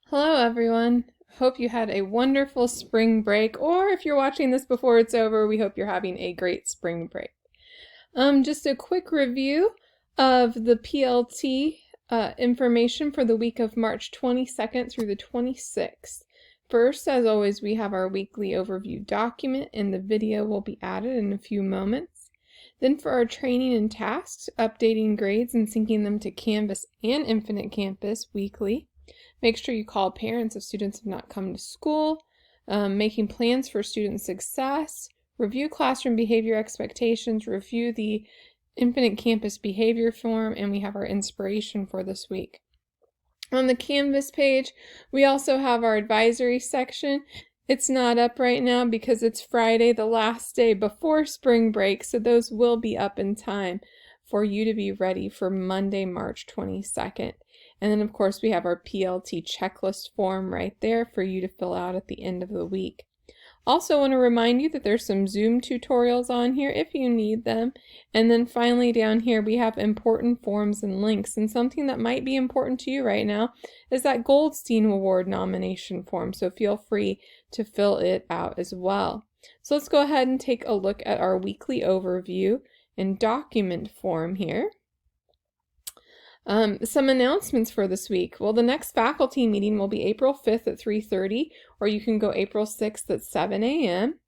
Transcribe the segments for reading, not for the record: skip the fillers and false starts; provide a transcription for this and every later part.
Hello everyone. Hope you had a wonderful spring break, or if you're watching this before it's over, we hope you're having a great spring break. Just a quick review of the PLT information for the week of March 22nd through the 26th. First, as always, we have our weekly overview document, and the video will be added in a few moments. Then for our training and tasks, updating grades and syncing them to Canvas and Infinite Campus weekly. Make sure you call parents if students have not come to school, making plans for student success, review classroom behavior expectations, review the Infinite Campus behavior form, and we have our inspiration for this week. On the Canvas page, we also have our advisory section. It's not up right now because it's Friday, the last day before spring break, so those will be up in time for you to be ready for Monday, March 22nd. And then, of course, we have our PLT checklist form right there for you to fill out at the end of the week. Also want to remind you that there's some Zoom tutorials on here if you need them. And then finally down here we have important forms and links. And something that might be important to you right now is that Goldstein Award nomination form. So feel free to fill it out as well. So let's go ahead and take a look at our weekly overview and document form here. Some announcements for this week. Well, the next faculty meeting will be April 5th at 3:30, or you can go April 6th at 7 a.m.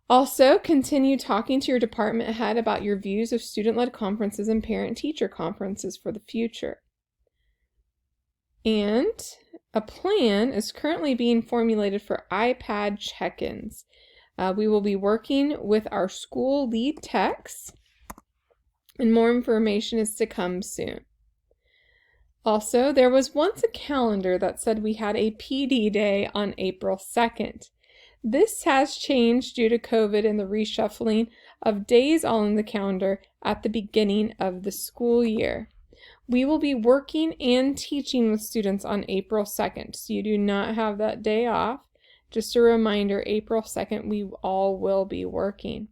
Also, continue talking to your department head about your views of student-led conferences and parent-teacher conferences for the future. And a plan is currently being formulated for iPad check-ins. We will be working with our school lead techs, and more information is to come soon. Also, there was once a calendar that said we had a PD day on April 2nd. This has changed due to COVID and the reshuffling of days on the calendar at the beginning of the school year. We will be working and teaching with students on April 2nd, so you do not have that day off. Just a reminder, April 2nd, we all will be working.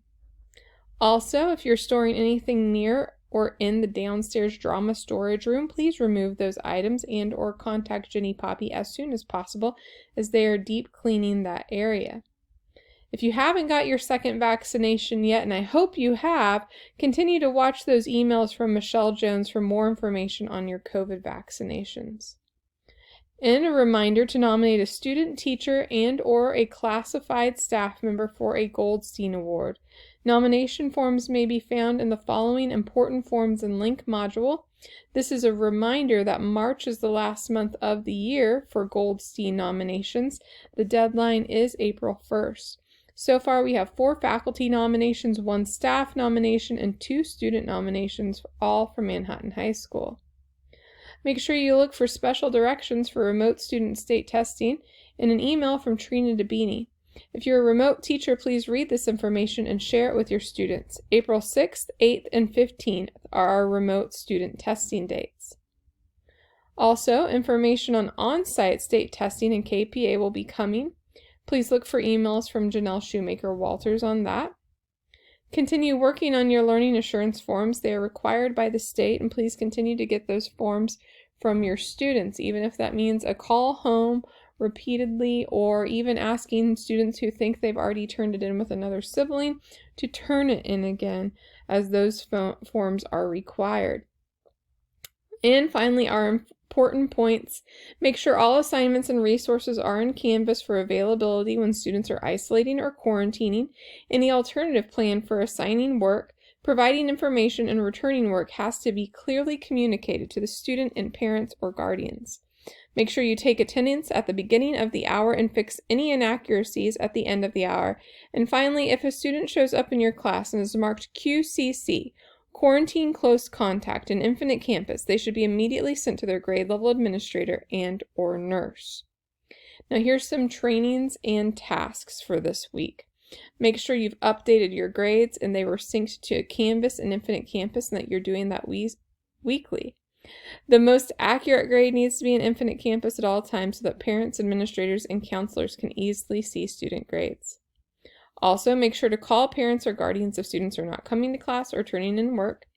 Also, if you're storing anything near or in the downstairs drama storage room, please remove those items and or contact Jenny Poppy as soon as possible, as they are deep cleaning that area. If you haven't got your second vaccination yet, and I hope you have, continue to watch those emails from Michelle Jones for more information on your COVID vaccinations. And a reminder to nominate a student, teacher, and or a classified staff member for a Goldstein Award. Nomination forms may be found in the following important forms and link module. This is a reminder that March is the last month of the year for Goldstein nominations. The deadline is April 1st. So far we have 4 faculty nominations, 1 staff nomination, and 2 student nominations, all from Manhattan High School. Make sure you look for special directions for remote student state testing in an email from Trina DeBeanie. If you're a remote teacher, please read this information and share it with your students. April 6th, 8th, and 15th are our remote student testing dates. Also, information on on-site state testing and KPA will be coming. Please look for emails from Janelle Shoemaker-Walters on that. Continue working on your learning assurance forms. They are required by the state, and please continue to get those forms from your students, even if that means a call home repeatedly, or even asking students who think they've already turned it in with another sibling to turn it in again, as those forms are required. And finally, our important points. Make sure all assignments and resources are in Canvas for availability when students are isolating or quarantining. Any alternative plan for assigning work, providing information, and returning work has to be clearly communicated to the student and parents or guardians. Make sure you take attendance at the beginning of the hour and fix any inaccuracies at the end of the hour. And finally, if a student shows up in your class and is marked QCC, Quarantine Close Contact, in Infinite Campus, they should be immediately sent to their grade level administrator and or nurse. Now here's some trainings and tasks for this week. Make sure you've updated your grades and they were synced to Canvas and Infinite Campus and that you're doing that weekly. The most accurate grade needs to be in Infinite Campus at all times so that parents, administrators, and counselors can easily see student grades. Also, make sure to call parents or guardians if students are not coming to class or turning in work.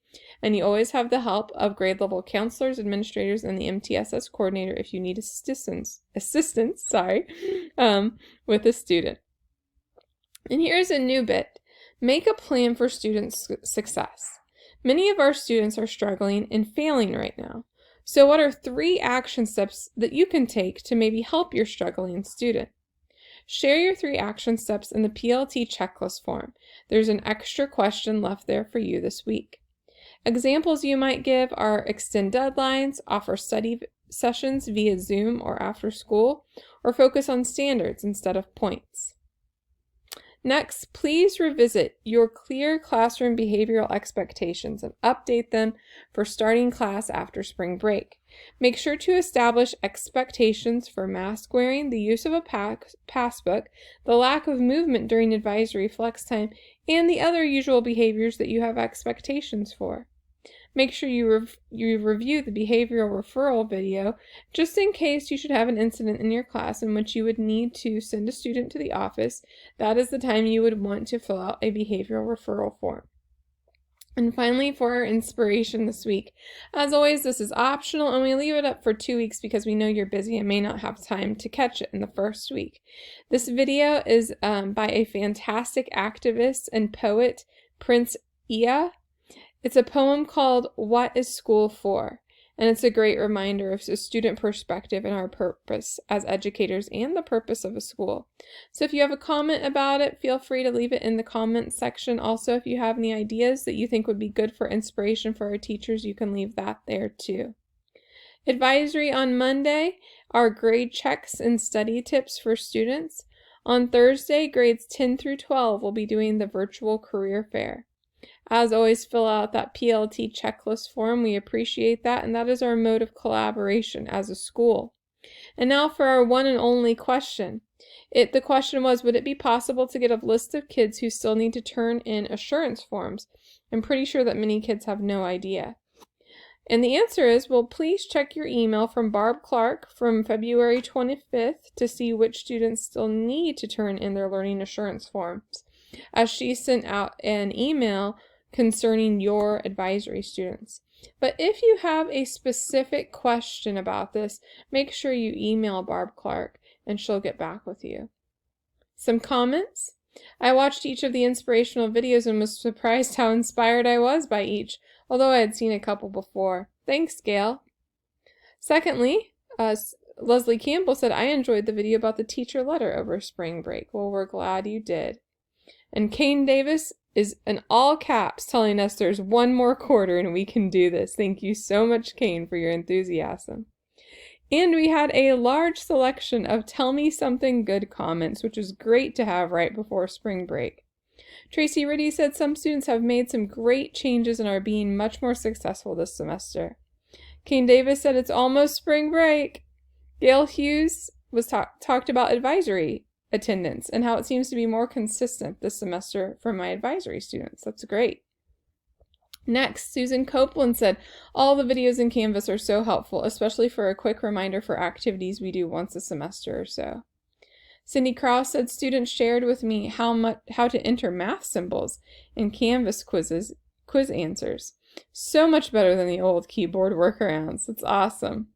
And you always have the help of grade level counselors, administrators, and the MTSS coordinator if you need assistance, with a student. And here's a new bit. Make a plan for student success. Many of our students are struggling and failing right now. So what are 3 action steps that you can take to maybe help your struggling student? Share your 3 action steps in the PLT checklist form. There's an extra question left there for you this week. Examples you might give are extend deadlines, offer study sessions via Zoom or after school, or focus on standards instead of points. Next, please revisit your clear classroom behavioral expectations and update them for starting class after spring break. Make sure to establish expectations for mask wearing, the use of a passbook, the lack of movement during advisory flex time, and the other usual behaviors that you have expectations for. Make sure you review the behavioral referral video just in case you should have an incident in your class in which you would need to send a student to the office. That is the time you would want to fill out a behavioral referral form. And finally, for our inspiration this week, as always, this is optional and we leave it up for 2 weeks because we know you're busy and may not have time to catch it in the first week. This video is by a fantastic activist and poet, Prince Ia. It's a poem called What is School For? And it's a great reminder of a student perspective and our purpose as educators and the purpose of a school. So if you have a comment about it, feel free to leave it in the comments section. Also, if you have any ideas that you think would be good for inspiration for our teachers, you can leave that there too. Advisory on Monday are grade checks and study tips for students. On Thursday, grades 10 through 12 will be doing the virtual career fair. As always, fill out that PLT checklist form. We appreciate that, and that is our mode of collaboration as a school. And now for our one and only question. The question was, would it be possible to get a list of kids who still need to turn in assurance forms? I'm pretty sure that many kids have no idea. And the answer is, well, please check your email from Barb Clark from February 25th to see which students still need to turn in their learning assurance forms, as she sent out an email concerning your advisory students. But if you have a specific question about this, make sure you email Barb Clark and she'll get back with you. Some comments? I watched each of the inspirational videos and was surprised how inspired I was by each, although I had seen a couple before. Thanks, Gail. Secondly, Leslie Campbell said, I enjoyed the video about the teacher letter over spring break. Well, we're glad you did. And Kane Davis is in all caps telling us there's 1 more quarter and we can do this. Thank you so much, Kane, for your enthusiasm. And we had a large selection of Tell Me Something Good comments, which is great to have right before spring break. Tracy Riddy said some students have made some great changes and are being much more successful this semester. Kane Davis said it's almost spring break. Gail Hughes was talked about advisory attendance and how it seems to be more consistent this semester for my advisory students. That's great. Next, Susan Copeland said, all the videos in Canvas are so helpful, especially for a quick reminder for activities we do once a semester or so. Cindy Krause said, students shared with me how to enter math symbols in Canvas quiz answers. So much better than the old keyboard workarounds. It's awesome.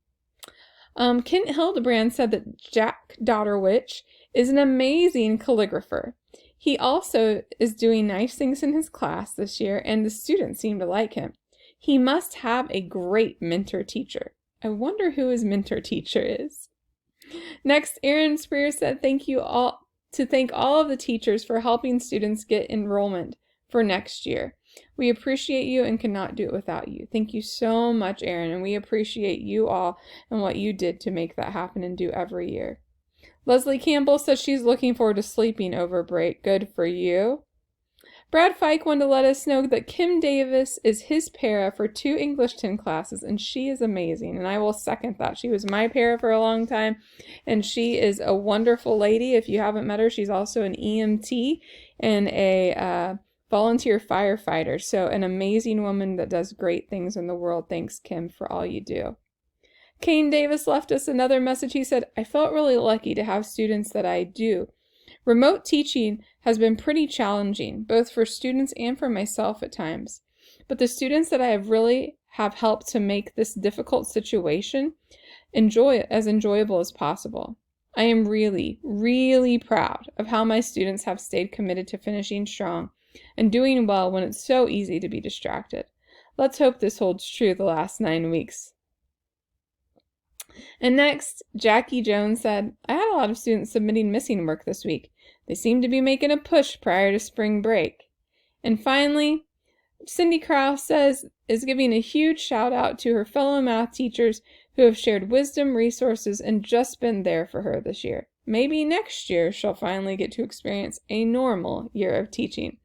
Kent Hildebrand said that Jack Dotterwich is an amazing calligrapher. He also is doing nice things in his class this year, and the students seem to like him. He must have a great mentor teacher. I wonder who his mentor teacher is. Next, Erin Spears said thank all of the teachers for helping students get enrollment for next year. We appreciate you and cannot do it without you. Thank you so much, Erin, and we appreciate you all and what you did to make that happen and do every year. Leslie Campbell says she's looking forward to sleeping over break. Good for you. Brad Fike wanted to let us know that Kim Davis is his para for 2 English 10 classes, and she is amazing, and I will second that. She was my para for a long time, and she is a wonderful lady. If you haven't met her, she's also an EMT and a volunteer firefighter, so an amazing woman that does great things in the world. Thanks, Kim, for all you do. Kane Davis left us another message. He said, I felt really lucky to have students that I do. Remote teaching has been pretty challenging, both for students and for myself at times. but the students that I have really have helped to make this difficult situation as enjoyable as possible. I am really, really proud of how my students have stayed committed to finishing strong and doing well when it's so easy to be distracted. Let's hope this holds true the last 9 weeks. And next, Jackie Jones said, I had a lot of students submitting missing work this week. They seem to be making a push prior to spring break. And finally, Cindy Krause is giving a huge shout out to her fellow math teachers who have shared wisdom, resources, and just been there for her this year. Maybe next year she'll finally get to experience a normal year of teaching.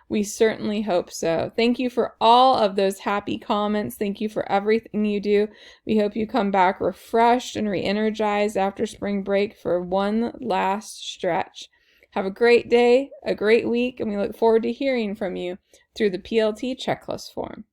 We certainly hope so. Thank you for all of those happy comments. Thank you for everything you do. We hope you come back refreshed and re-energized after spring break for one last stretch. Have a great day, a great week, and we look forward to hearing from you through the PLT checklist form.